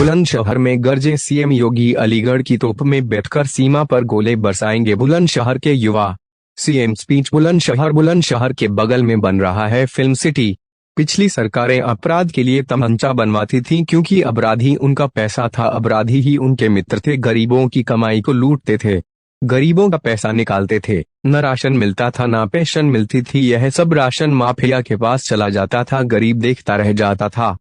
बुलंदशहर में गरजे सीएम योगी, अलीगढ़ की तोप में बैठकर सीमा पर गोले बरसाएंगे बुलंदशहर के युवा। CM speech. बुलंदशहर के बगल में बन रहा है फिल्म सिटी। पिछली सरकारें अपराध के लिए तमंचा बनवाती थीं क्योंकि अपराधी उनका पैसा था, अपराधी ही उनके मित्र थे, गरीबों की कमाई को लूटते थे, गरीबों का पैसा निकालते थे, न राशन मिलता था न पेंशन मिलती थी, यह सब राशन माफिया के पास चला जाता था, गरीब देखता रह जाता था।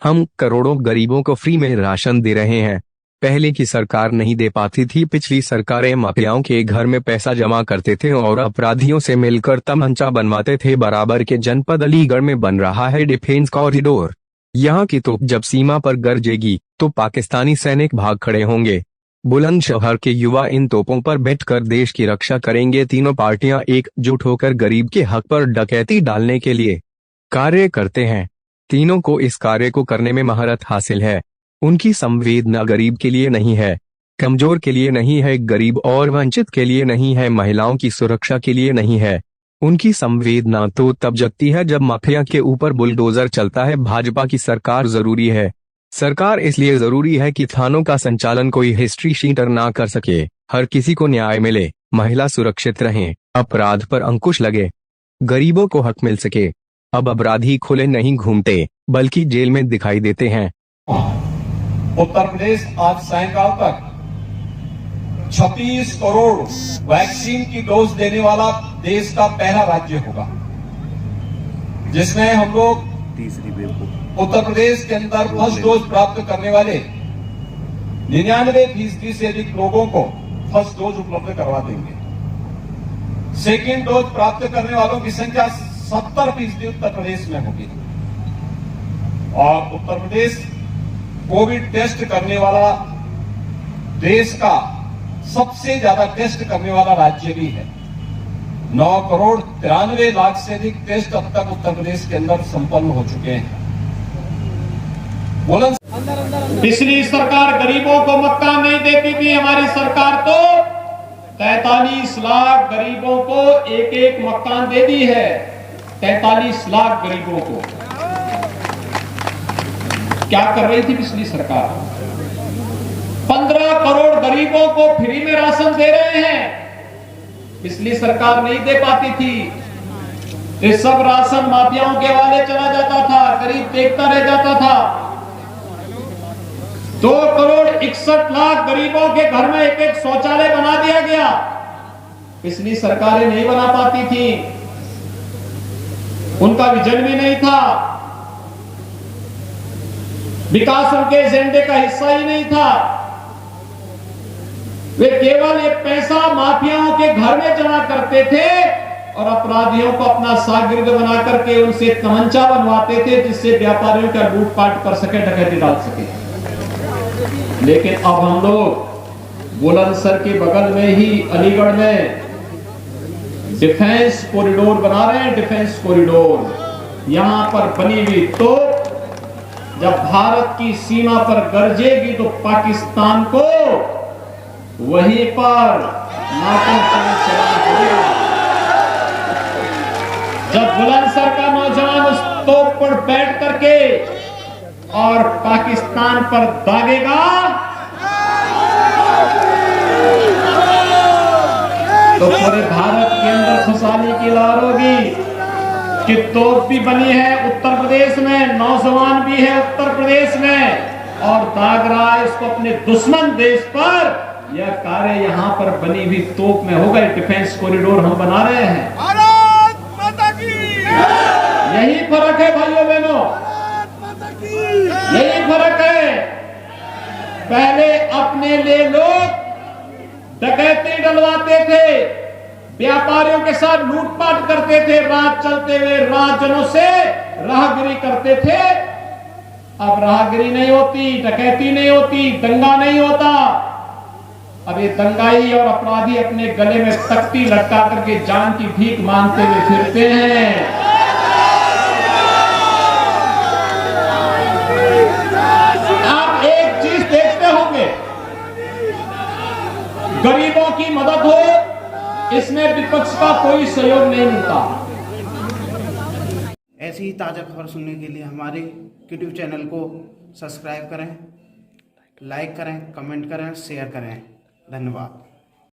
हम करोड़ों गरीबों को फ्री में राशन दे रहे हैं। पहले की सरकार नहीं दे पाती थी, पिछली सरकारें माफियाओं के घर में पैसा जमा करते थे और अपराधियों से मिलकर तमंचा बनवाते थे। बराबर के जनपद अलीगढ़ में बन रहा है डिफेंस कॉरिडोर। यहाँ की तोप जब सीमा पर गरजेगी तो पाकिस्तानी सैनिक भाग खड़े होंगे। बुलंदशहर के युवा इन तोपों पर बैठकर देश की रक्षा करेंगे। तीनों पार्टियां एकजुट होकर गरीब के हक पर डकैती डालने के लिए कार्य करते हैं। तीनों को इस कार्य को करने में महारत हासिल है। उनकी संवेदना गरीब के लिए नहीं है, कमजोर के लिए नहीं है, गरीब और वंचित के लिए नहीं है, महिलाओं की सुरक्षा के लिए नहीं है। उनकी संवेदना तो तब जगती है जब माफिया के ऊपर बुलडोजर चलता है। भाजपा की सरकार जरूरी है। सरकार इसलिए जरूरी है कि थानों का संचालन कोई हिस्ट्री शीटर ना कर सके, हर किसी को न्याय मिले, महिला सुरक्षित रहें, अपराध पर अंकुश लगे, गरीबों को हक मिल सके। अब अपराधी खुले नहीं घूमते बल्कि जेल में दिखाई देते हैं। उत्तर प्रदेश आज सायंकाल तक 36 करोड़ वैक्सीन की डोज देने वाला देश का पहला राज्य होगा, जिसमें हम लोग उत्तर प्रदेश के अंदर फर्स्ट डोज प्राप्त करने वाले 99% से अधिक लोगों को फर्स्ट डोज उपलब्ध करवा देंगे। सेकेंड डोज प्राप्त करने वालों की संख्या 70% उत्तर प्रदेश में होगी और उत्तर प्रदेश कोविड टेस्ट करने वाला देश का सबसे ज्यादा टेस्ट करने वाला राज्य भी है। 9 करोड़ 93 लाख से अधिक टेस्ट अब तक उत्तर प्रदेश के अंदर संपन्न हो चुके हैं। पिछली सरकार गरीबों को मकान नहीं देती थी, हमारी सरकार तो 43 लाख गरीबों को एक मकान दे दी है। 43 लाख गरीबों को। क्या कर रही थी पिछली सरकार? 15 करोड़ गरीबों को फ्री में राशन दे रहे हैं। पिछली सरकार नहीं दे पाती थी, ये सब राशन माफियाओं के हवाले चला जाता था, गरीब देखता रह जाता था। 2 करोड़ 61 लाख गरीबों के घर में एक शौचालय बना दिया गया। पिछली सरकारें नहीं बना पाती थी, उनका विजन भी नहीं था, विकास उनके एजेंडे का हिस्सा ही नहीं था। वे केवल एक पैसा माफियाओं के घर में जमा करते थे और अपराधियों को अपना शागिर्द बना करके उनसे तमंचा बनवाते थे, जिससे व्यापारियों का लूटपाट कर सके, डकैती डाल सके। लेकिन अब हम लोग बुलंदशहर के बगल में ही अलीगढ़ में डिफेंस कॉरिडोर बना रहे हैं। डिफेंस कॉरिडोर यहां पर बनी हुई तो जब भारत की सीमा पर गरजेगी तो पाकिस्तान को वहीं पर नाकों चलाना पड़ेगा। जब बुलंदशहर का नौजवान उस तोप पर बैठ करके और पाकिस्तान पर दागेगा तो पूरे भारत के अंदर खुशहाली की लहर होगी कि तोप भी बनी है उत्तर प्रदेश में, नौजवान भी है उत्तर प्रदेश में और दाग रहा है इसको अपने दुश्मन देश पर। यह कार्य यहाँ पर बनी हुई तोप में होगा। डिफेंस कॉरिडोर हम बना रहे हैं। भारत माता की यही फर्क है भाइयों बहनों, यही फर्क है। पहले अपने लिए लोग डकैती डलवाते थे, व्यापारियों के साथ लूटपाट करते थे, रात चलते हुए राहजनों से राहगिरी करते थे। अब राहगिरी नहीं होती, डकैती नहीं होती, दंगा नहीं होता। अब ये दंगाई और अपराधी अपने गले में तख्ती लटका करके जान की भीख मांगते हुए फिरते हैं। आप एक चीज देखते होंगे, गरीबों की मदद हो इसमें विपक्ष का कोई सहयोग नहीं मिलता। ऐसी ही ताज़ा खबर सुनने के लिए हमारे यूट्यूब चैनल को सब्सक्राइब करें लाइक करें, कमेंट करें, शेयर करें। धन्यवाद।